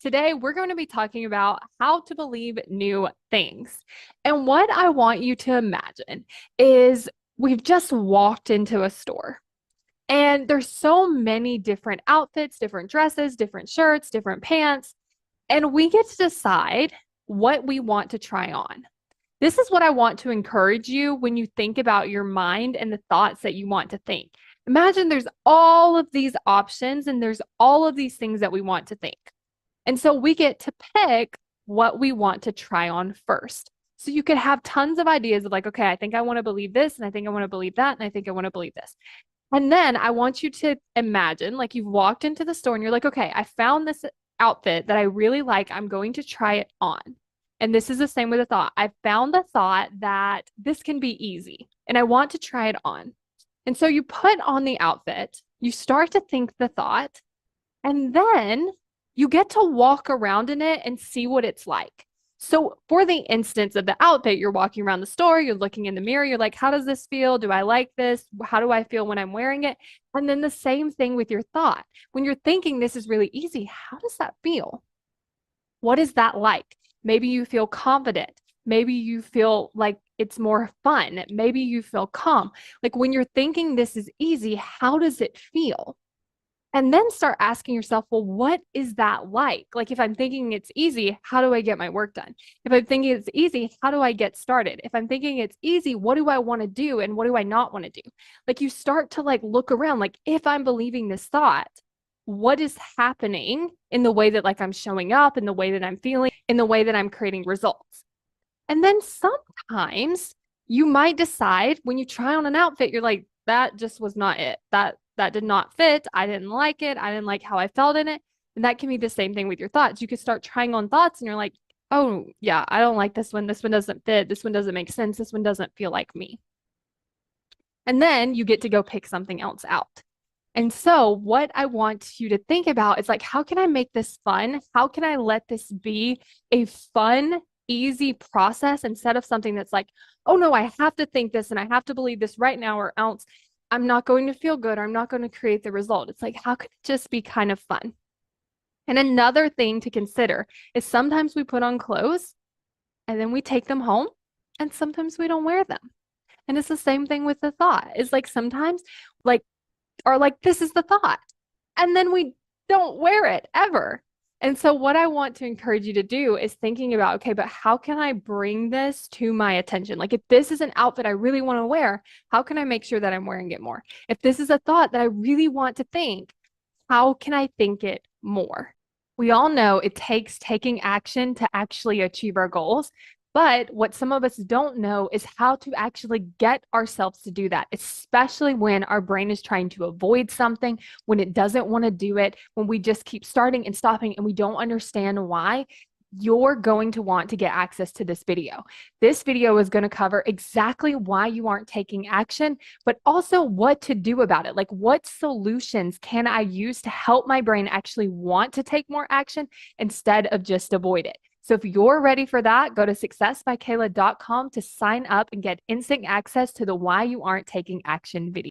Today, we're going to be talking about how to believe new things. And what I want you to imagine is we've just walked into a store and there's so many different outfits, different dresses, different shirts, different pants, and we get to decide what we want to try on. This is what I want to encourage you when you think about your mind and the thoughts that you want to think. Imagine there's all of these options and there's all of these things that we want to think. And so we get to pick what we want to try on first. So you could have tons of ideas of like, okay, I think I want to believe this, and I think I want to believe that, and I think I want to believe this. And then I want you to imagine like you've walked into the store and you're like, okay, I found this outfit that I really like. I'm going to try it on. And this is the same with a thought. I found the thought that this can be easy and I want to try it on. And so you put on the outfit, you start to think the thought, and then you get to walk around in it and see what it's like. So, for the instance of the outfit, you're walking around the store, you're looking in the mirror, you're like, how does this feel? Do I like this? How do I feel when I'm wearing it? And then the same thing with your thought. When you're thinking this is really easy, how does that feel? What is that like? Maybe you feel confident. Maybe you feel like it's more fun. Maybe you feel calm. Like when you're thinking this is easy, how does it feel? And then start asking yourself, well, what is that like? Like if I'm thinking it's easy, how do I get my work done? If I'm thinking it's easy, how do I get started? If I'm thinking it's easy, what do I want to do and what do I not want to do? Like you start to like look around, like if I'm believing this thought, what is happening in the way that like I'm showing up, in the way that I'm feeling, in the way that I'm creating results. And then sometimes you might decide when you try on an outfit, you're like, that just was not it. That did not fit. I didn't like it. I didn't like how I felt in it. And that can be the same thing with your thoughts. You could start trying on thoughts and you're like, oh, yeah, I don't like this one. This one doesn't fit. This one doesn't make sense. This one doesn't feel like me. And then you get to go pick something else out. And so, what I want you to think about is like, how can I make this fun? How can I let this be a fun, easy process instead of something that's like, oh no, I have to think this and I have to believe this right now, or else I'm not going to feel good or I'm not going to create the result. It's like, how can it just be kind of fun? And another thing to consider is sometimes we put on clothes and then we take them home and sometimes we don't wear them. And it's the same thing with the thought. It's like sometimes like are like, this is the thought. And then we don't wear it ever. And so, what I want to encourage you to do is thinking about, okay, but how can I bring this to my attention? Like, if this is an outfit I really want to wear, how can I make sure that I'm wearing it more? If this is a thought that I really want to think, how can I think it more? We all know it takes taking action to actually achieve our goals. But what some of us don't know is how to actually get ourselves to do that, especially when our brain is trying to avoid something, when it doesn't want to do it, when we just keep starting and stopping and we don't understand why. You're going to want to get access to this video. This video is going to cover exactly why you aren't taking action, but also what to do about it. Like, what solutions can I use to help my brain actually want to take more action instead of just avoid it? So if you're ready for that, go to successbykayla.com to sign up and get instant access to the Why You Aren't Taking Action video.